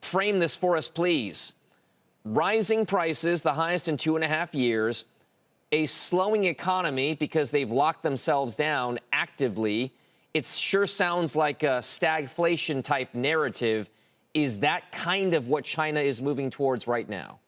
frame this for us, please. Rising prices, the highest in 2.5 years, a slowing economy because they've locked themselves down actively. It sure sounds like a stagflation type narrative. Is that kind of what China is moving towards right now?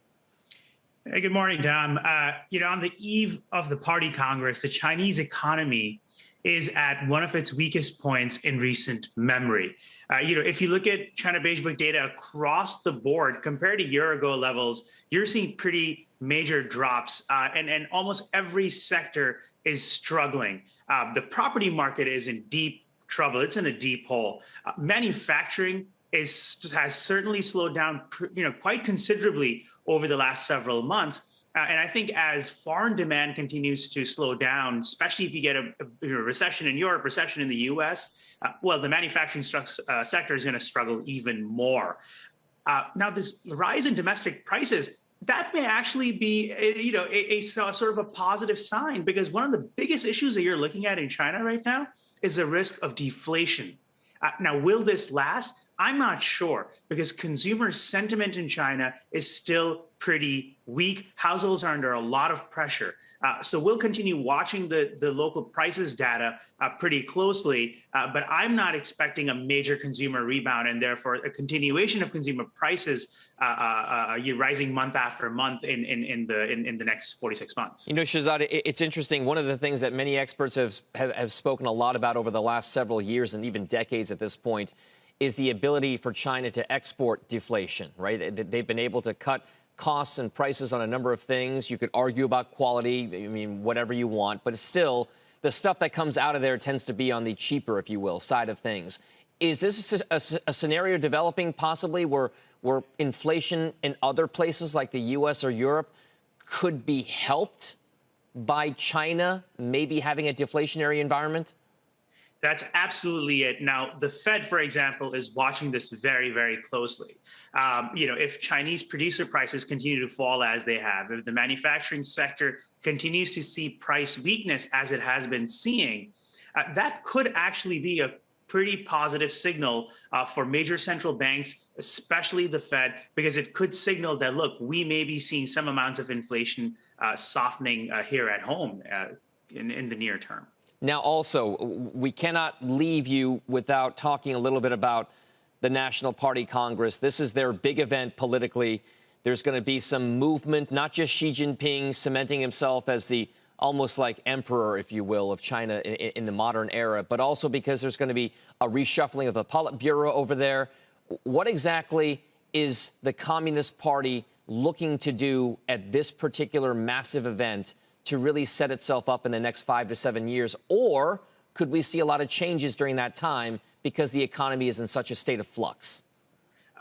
Hey, good morning, Dom. On the eve of the Party Congress, the Chinese economy is at one of its weakest points in recent memory. If you look at China Beige Book data across the board compared to year ago levels, you're seeing pretty major drops, and almost every sector is struggling. The property market is in deep trouble. It's in a deep hole. Manufacturing has certainly slowed down, quite considerably over the last several months. And I think as foreign demand continues to slow down, especially if you get a recession in Europe, recession in the U.S., the manufacturing sector is going to struggle even more. Now, this rise in domestic prices, that may actually be, a sort of a positive sign, because one of the biggest issues that you're looking at in China right now is the risk of deflation. Now, will this last? I'm not sure, because consumer sentiment in China is still pretty weak. Households are under a lot of pressure. So we'll continue watching the local prices data pretty closely, but I'm not expecting a major consumer rebound, and therefore a continuation of consumer prices rising month after month in the next 46 months. Shahzad, it's interesting. One of the things that many experts have spoken a lot about over the last several years and even decades at this point is the ability for China to export deflation, right? They've been able to cut costs and prices on a number of things. You could argue about quality, whatever you want, but still, the stuff that comes out of there tends to be on the cheaper, if you will, side of things. Is this a scenario developing possibly where inflation in other places like the U.S. or Europe could be helped by China maybe having a deflationary environment? That's absolutely it. Now, the Fed, for example, is watching this very, very closely. If Chinese producer prices continue to fall as they have, if the manufacturing sector continues to see price weakness as it has been seeing, that could actually be a pretty positive signal for major central banks, especially the Fed, because it could signal that, look, we may be seeing some amounts of inflation softening here at home in the near term. Now, also, we cannot leave you without talking a little bit about the National Party Congress. This is their big event politically. There's going to be some movement, not just Xi Jinping cementing himself as the almost like emperor, if you will, of China in the modern era, but also because there's going to be a reshuffling of the Politburo over there. What exactly is the Communist Party looking to do at this particular massive event to really set itself up in the next 5 to 7 years? Or could we see a lot of changes during that time because the economy is in such a state of flux?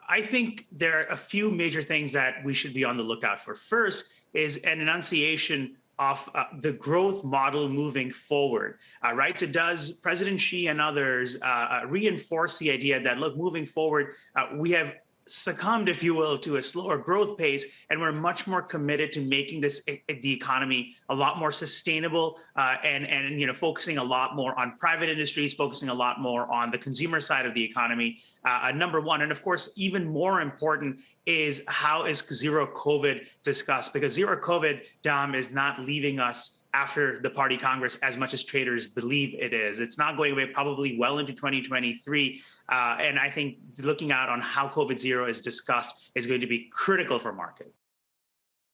I think there are a few major things that we should be on the lookout for. First is an enunciation of the growth model moving forward, right? So does President Xi and others reinforce the idea that, look, moving forward, we have succumbed, if you will, to a slower growth pace, and we're much more committed to making the economy a lot more sustainable, and focusing a lot more on private industries, focusing a lot more on the consumer side of the economy. Number one, and of course, even more important is how is zero COVID discussed, because zero COVID, Dom, is not leaving us after the Party Congress as much as traders believe it is. It's not going away probably well into 2023. And I think looking out on how COVID zero is discussed is going to be critical for market.